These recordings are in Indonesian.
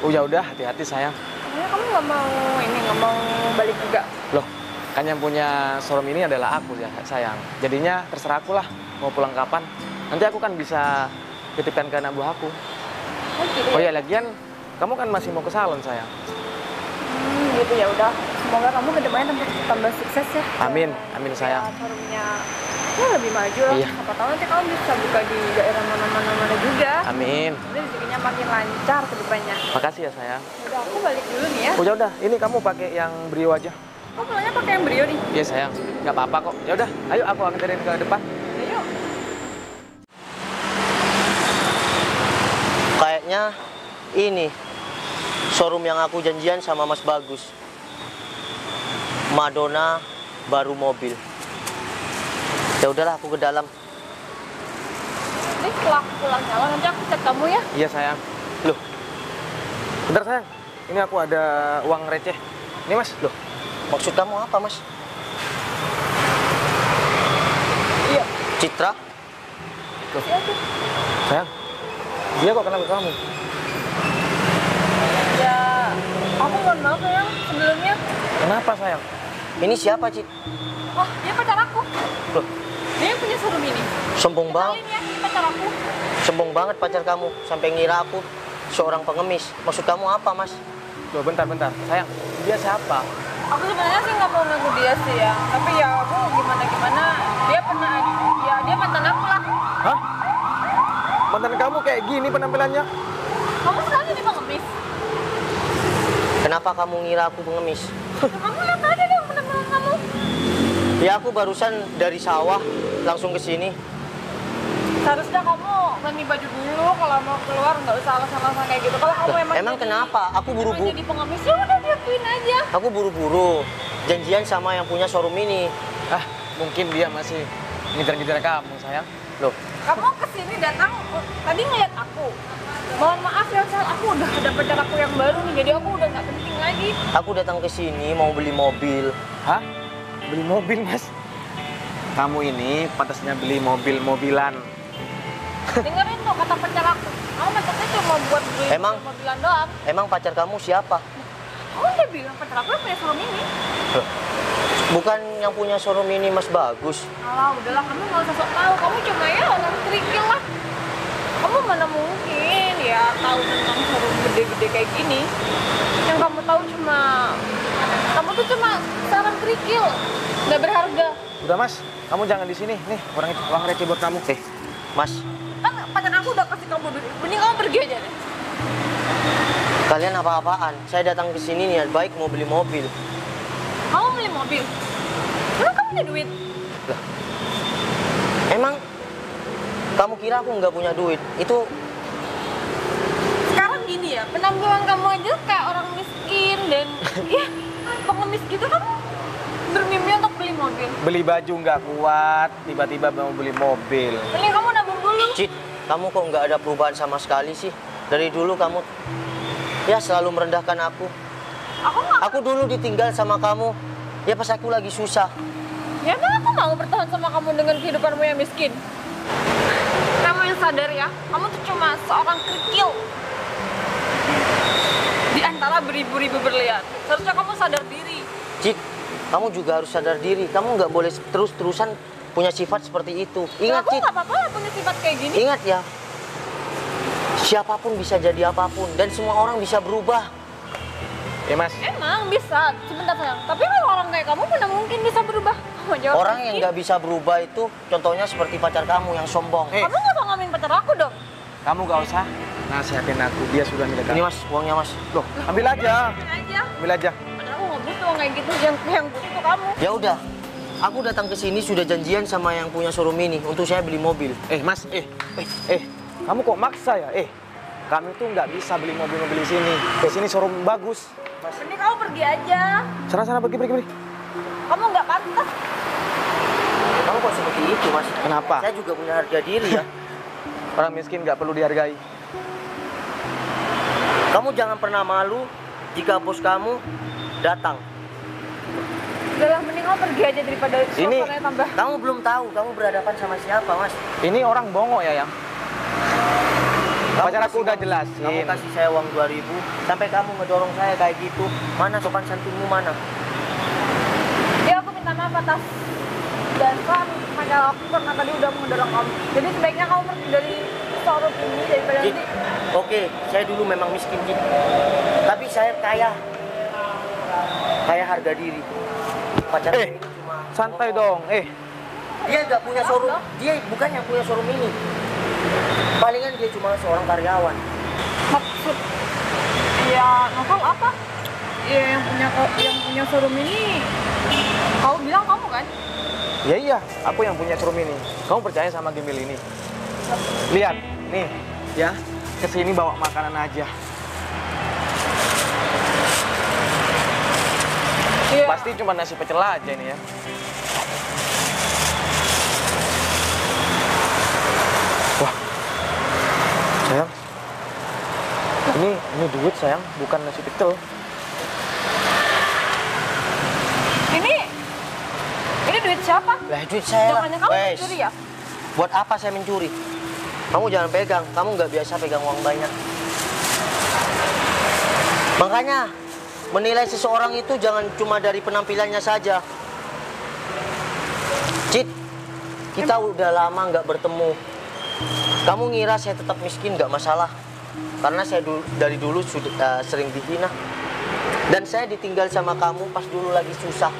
Oh ya udah, hati-hati sayang. Emangnya kamu nggak mau balik juga? Loh, kan yang punya showroom ini adalah aku ya sayang. Jadinya terserah aku lah mau pulang kapan. Nanti aku kan bisa titipkan ke anak buah aku. Oh gitu Oh ya? ya lagian, kamu kan masih mau ke salon sayang. Gitu ya udah. Semoga kamu kedepannya tambah sukses ya. Amin, amin sayang. Showroomnya ya lebih maju lah. Iya. Siapa tahu nanti kamu bisa buka di daerah mana juga. Amin. Jadi rezekinya makin lancar ke depannya. Makasih ya sayang. Udah aku balik dulu nih ya. Oh ya udah, ini kamu pakai yang Brio aja. Kok pulangnya pakai yang Brio nih? Iya sayang, nggak apa-apa kok. Ya udah, ayo aku anterin ke depan. Ya, yuk. Kayaknya ini showroom yang aku janjian sama Mas Bagus. Madonna baru mobil. Ya udahlah, aku ke dalam. Nanti setelah aku pulang nyala nanti aku chat kamu ya. Iya sayang. Loh, bentar sayang. Ini aku ada uang receh. Ini mas, loh. Maksud kamu apa, Mas? Iya. Citra? Loh, Iya tuh. sayang. Dia kok kenal kamu? Ya, aku mohon maaf ya sebelumnya. Kenapa sayang? Ini siapa, Cit? Oh, dia pacar aku. Loh, Dia yang punya showroom ini. sombong banget. Kenalin ya, dia pacar aku. Sombong banget pacar kamu. Sampai ngira aku seorang pengemis. Maksud kamu apa, Mas? Loh, bentar. Sayang, dia siapa? Aku sebenarnya sih nggak mau ngaku dia sih ya. Tapi ya aku gimana. Dia mantan aku lah. Hah? Mantan kamu kayak gini penampilannya? Kamu sekali nih pengemis. Kenapa kamu ngira aku pengemis? Kamu lihat aja dong penampilan kamu. Ya aku barusan dari sawah langsung ke sini. Seharusnya kamu ganti baju dulu kalau mau keluar, nggak usah alasan-alasan kayak gitu. Kalau kamu Emang kenapa? Aku emang buru-buru. jadi pengemis ya udah diakuin aja. Aku buru-buru. Janjian sama yang punya showroom ini. Ah, mungkin dia masih ngejar-ngejar kamu sayang. Loh, Kamu kesini datang tadi ngeliat aku. Mohon maaf ya Sal, aku udah ada pacar aku yang baru nih, jadi aku udah nggak penting lagi. Aku datang ke sini mau beli mobil. hah? Beli mobil mas? Kamu ini pantasnya beli mobil-mobilan. Dengerin tuh kata pacar aku. Kamu pacarnya cuma buat beli Emang? mobilan doang. Emang pacar kamu siapa? Kamu udah bilang pacar aku yang punya showroom ini. Bukan yang punya showroom ini Mas Bagus. Alah, udahlah kamu nggak usah sok tahu. Kamu cuma ya orang kerikil lah. Kamu mana mungkin ya tahu tentang showroom gede-gede kayak gini. Yang kamu tahu kamu tuh cuma seorang kerikil, nggak berharga. Udah mas, kamu jangan di sini. Nih, uang receh buat kamu. Mas, Kan pacar aku udah kasih kamu duit. Mending kamu pergi aja deh. kalian apa-apaan? Saya datang ke sini niat baik mau beli mobil. Kamu beli mobil. Emang kamu punya duit? Emang kamu kira aku nggak punya duit? Itu Sekarang gini ya, penampilan kamu aja kayak orang miskin dan ya pengemis gitu, kamu bermimpi untuk beli mobil. Beli baju nggak kuat, tiba-tiba mau beli mobil. Mending kamu nabung dulu. Cit, kamu kok nggak ada perubahan sama sekali sih? Dari dulu kamu ya selalu merendahkan aku. Aku nggak. Aku dulu ditinggal sama kamu. Ya pas aku lagi susah. Ya emang aku mau bertahan sama kamu dengan kehidupanmu yang miskin. Kamu yang sadar ya, kamu tuh cuma seorang kerikil di antara beribu-ribu berlian. Seharusnya kamu sadar diri. Cit, kamu juga harus sadar diri. Kamu nggak boleh terus-terusan punya sifat seperti itu. Ingat, Aku Cit. nggak apa-apa lah punya sifat kayak gini. Ingat ya. Siapapun bisa jadi apapun dan semua orang bisa berubah. Ya mas, Emang bisa, sebentar sayang. Tapi kalau orang kayak kamu mana mungkin bisa berubah? Kamu jawab Orang yang mungkin. nggak bisa berubah itu contohnya seperti pacar kamu yang sombong. Eh. Kamu nggak usah ngomongin pacar aku dong. kamu gak usah nasihatin aku. Dia sudah milik Ini aku. Mas, uangnya Mas. Loh, ambil aja. Ambil aja. Ambil aja. Padahal aku nggak butuh uang kayak gitu. Yang butuh tuh kamu. Ya udah. Aku datang ke sini sudah janjian sama yang punya showroom ini untuk saya beli mobil. Mas, kamu kok maksa ya? Kami tuh nggak bisa beli mobil-mobil di sini. Di sini showroom bagus. Mending kamu pergi aja. Sana pergi. Kamu nggak pantas. Kamu kok seperti itu, Mas? Kenapa? Saya juga punya harga diri ya. Orang miskin nggak perlu dihargai. Kamu jangan pernah malu jika bos kamu datang. Udah mending kamu pergi aja daripada Ini- suasananya tambah. Kamu belum tahu kamu berhadapan sama siapa, Mas. Ini orang bongo ya, Yang? Pacar aku udah jelasin. Kamu kasih saya uang 2000, sampai kamu ngedorong saya kayak gitu. Mana sopan santunmu mana? Ya aku minta maaf atas dasar pacar aku karena tadi udah mendorong kamu. Jadi sebaiknya kamu pergi dari showroom ini daripada Cid, nanti. oke, saya dulu memang miskin, Cid. Tapi saya kaya. Kaya harga diri. Pacar ini cuma Santai dong. dia nggak punya showroom, dia bukan yang punya showroom ini. Palingan dia cuma seorang karyawan. Maksud ya novel apa? Ya yang punya showroom ini kamu bilang kamu kan? Ya iya, aku yang punya showroom ini. Kamu percaya sama Gembel ini? Lihat, nih, ya. Kesini bawa makanan aja. Iya. Pasti cuma nasi pecel aja ini ya. Wah, sayang. Ini duit sayang, bukan nasi pecel. Ini duit siapa? Lah duit saya lah. Jangan kamu Wes, mencuri ya? buat apa saya mencuri? Kamu jangan pegang, kamu nggak biasa pegang uang banyak. Makanya menilai seseorang itu jangan cuma dari penampilannya saja. Cid, kita udah lama nggak bertemu. Kamu ngira saya tetap miskin nggak masalah, karena saya dari dulu sudah sering dihina. Dan saya ditinggal sama kamu pas dulu lagi susah.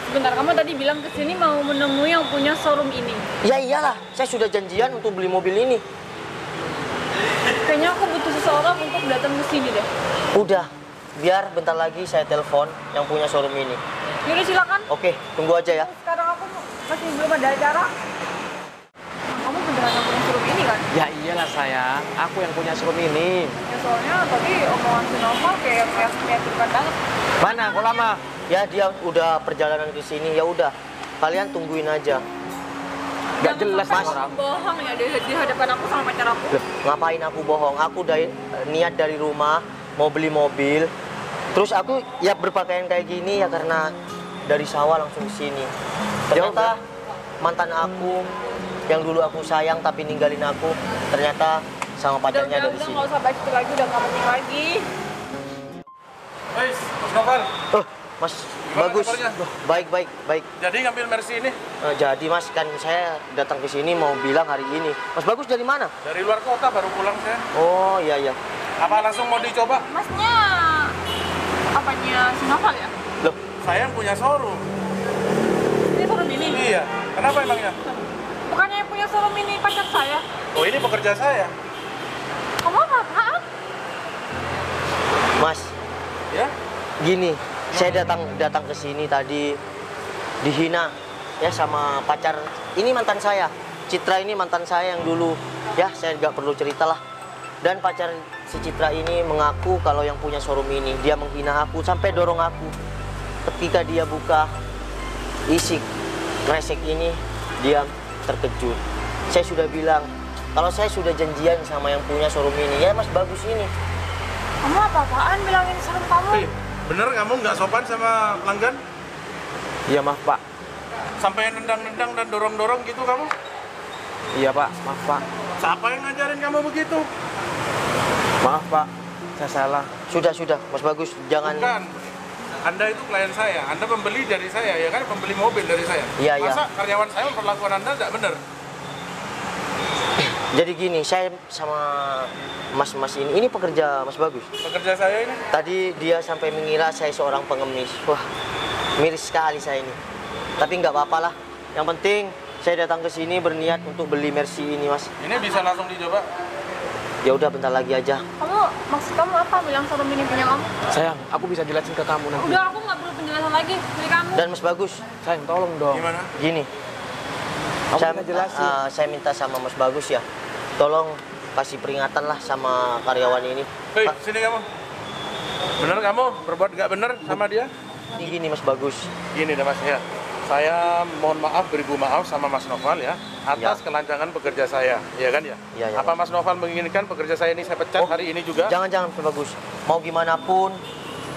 Sebentar, kamu tadi bilang kesini mau menemui yang punya showroom ini. Ya iyalah, saya sudah janjian untuk beli mobil ini. Kayaknya aku butuh seseorang untuk datang ke sini deh. Udah, biar bentar lagi saya telepon yang punya showroom ini. Yaudah silakan. Oke, tunggu aja ya. Sekarang aku masih belum ada acara. Kamu beneran yang punya showroom ini kan? Ya iyalah sayang, aku yang punya showroom ini. Ya soalnya tadi omongan si Nova kayak meyakinkan banget. Mana? Kok lama? Ya dia udah perjalanan ke sini, ya udah. Kalian tungguin aja. Gak jelas Mas. orang. Bohong ya di hadapan aku sama pacar aku. Loh, ngapain aku bohong? Aku niat dari rumah mau beli mobil. Terus aku ya berpakaian kayak gini ya karena dari sawah langsung ke sini. Ternyata mantan aku yang dulu aku sayang tapi ninggalin aku, ternyata sama pacarnya dari Udah sini. nggak usah bahas itu lagi, udah nggak penting lagi. Guys, Mas Novel, Oh, Mas, Gimana bagus. kabarnya? Oh, baik. jadi ngambil Mercy ini Jadi Mas, kan saya datang ke sini mau bilang hari ini. Mas Bagus dari mana? dari luar kota baru pulang saya. Oh, iya. Apa langsung mau dicoba? Masnya apanya si Noval ya? Loh, Saya yang punya showroom. Ini showroom ini? Iya. Kenapa emangnya? Bukannya yang punya showroom ini pacar saya? Oh ini pekerja saya. Kamu apaan? Mas, Ya. gini, saya datang ke sini tadi dihina ya sama pacar. Ini mantan saya. Citra ini mantan saya yang dulu. Ya, saya nggak perlu cerita lah. Dan pacar si Citra ini mengaku kalau yang punya showroom ini, dia menghina aku sampai dorong aku. Ketika dia buka isi kresek ini, dia terkejut. Saya sudah bilang kalau saya sudah janjian sama yang punya showroom ini, ya Mas Bagus ini. Kamu apa-apaan bilangin showroom kamu? Bener kamu nggak sopan sama pelanggan? Iya maaf pak. Sampai nendang-nendang dan dorong-dorong gitu kamu? Iya pak, maaf pak. Siapa yang ngajarin kamu begitu? Maaf pak, saya salah. Sudah, Mas Bagus, jangan. Bukan. Anda itu klien saya, Anda pembeli dari saya, ya kan? Pembeli mobil dari saya. Iya, iya. Masa karyawan saya memperlakukan Anda nggak benar? Jadi gini, saya sama mas ini pekerja Mas Bagus. Pekerja saya ini. Tadi dia sampai mengira saya seorang pengemis. Wah, miris sekali saya ini. Tapi nggak apa-apa lah. Yang penting saya datang ke sini berniat untuk beli Mercy ini, Mas. Ini bisa langsung dicoba. Ya udah bentar lagi aja. Maksud kamu apa bilang showroom ini punya kamu? Sayang, aku bisa jelasin ke kamu nanti. Udah, aku nggak perlu penjelasan lagi dari kamu. Dan Mas Bagus, Sayang, tolong dong. Gimana? gini. Aku Saya, bisa jelasin. saya minta sama Mas Bagus ya. Tolong kasih peringatan lah sama karyawan ini. Hei, sini kamu. Bener kamu berbuat nggak bener sama dia? Ini gini Mas Bagus. Gini deh Mas ya. Saya mohon maaf, beribu maaf sama Mas Noval ya atas Ya. kelancangan pekerja saya, ya kan ya? Ya, ya. Apa Mas Noval menginginkan pekerja saya ini saya pecat hari ini juga? Jangan Mas Bagus. Mau gimana pun,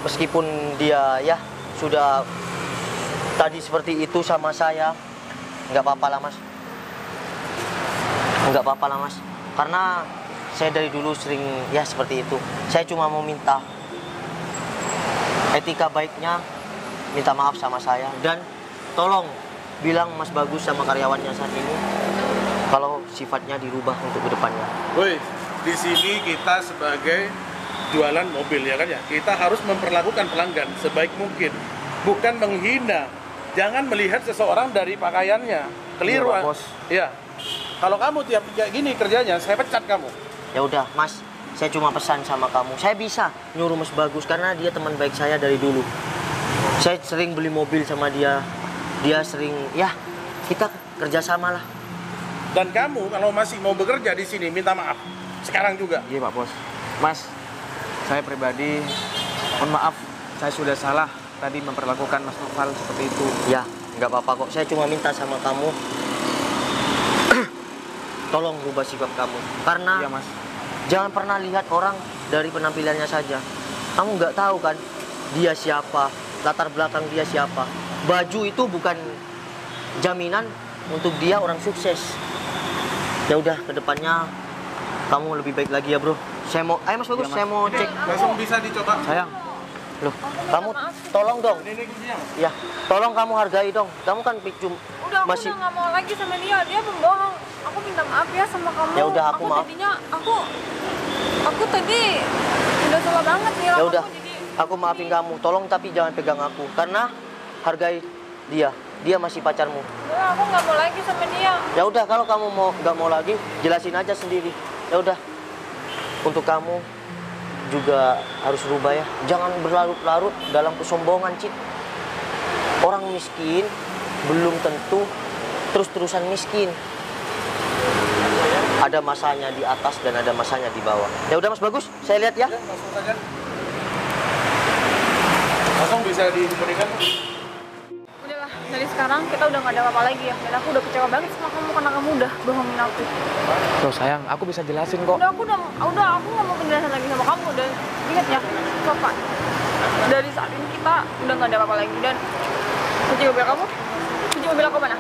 meskipun dia ya sudah tadi seperti itu sama saya, nggak apa-apa lah Mas. Nggak apa-apa lah Mas. Karena saya dari dulu sering ya seperti itu. Saya cuma mau minta etika baiknya, minta maaf sama saya, dan tolong bilang Mas Bagus sama karyawannya saat ini kalau sifatnya dirubah untuk kedepannya. Woi, di sini kita sebagai jualan mobil ya kan ya, kita harus memperlakukan pelanggan sebaik mungkin, bukan menghina. Jangan melihat seseorang dari pakaiannya. Keliru, Iya, Pak Bos. Iya. Kalau kamu tiap kayak gini kerjanya, saya pecat kamu. Ya udah, Mas, saya cuma pesan sama kamu. Saya bisa nyuruh Mas Bagus karena dia teman baik saya dari dulu. Saya sering beli mobil sama dia. Dia sering, ya, kita kerjasama lah. Dan kamu kalau masih mau bekerja di sini, minta maaf. Sekarang juga. Iya Pak Bos. Mas, saya pribadi mohon maaf, saya sudah salah tadi memperlakukan Mas Noval seperti itu. Ya, nggak apa-apa kok. Saya cuma minta sama kamu, tolong rubah sikap kamu. Karena Iya Mas. jangan pernah lihat orang dari penampilannya saja. Kamu nggak tahu kan dia siapa, latar belakang dia siapa. Baju itu bukan jaminan untuk dia orang sukses. Ya udah, kedepannya kamu lebih baik lagi ya bro. Saya mau, ayo Mas Bagus, Iya, Mas. saya mau cek. Langsung bisa dicoba. Sayang, Loh, kamu tolong dong. Ini kuncinya. Ya, tolong kamu hargai dong. Kamu kan Udah, aku masih. udah nggak mau lagi sama dia. Dia pembohong. Aku minta maaf ya sama kamu. Ya udah, aku maaf. Tadinya aku tadi udah salah banget nih. Ya udah, aku maafin kamu. Tolong tapi jangan pegang aku karena hargai dia. Dia masih pacarmu. Udah, aku nggak mau lagi sama dia. Ya udah, kalau kamu nggak mau lagi, jelasin aja sendiri. Ya udah. Untuk kamu juga harus rubah ya. Jangan berlarut-larut dalam kesombongan, Cid. Orang miskin belum tentu terus-terusan miskin. Ada masanya di atas dan ada masanya di bawah. Ya udah Mas Bagus, saya lihat ya. Ya, langsung saja. Langsung bisa diberikan. Udahlah, dari sekarang kita udah nggak ada apa-apa lagi ya. Dan aku udah kecewa banget sama kamu karena kamu udah bohongin aku. loh sayang, aku bisa jelasin kok. Udah, aku nggak mau penjelasan lagi sama kamu. Dan ingat ya, Sopan, dari saat ini kita udah nggak ada apa-apa lagi. Dan kunci mobil kamu, kunci mobil aku mana?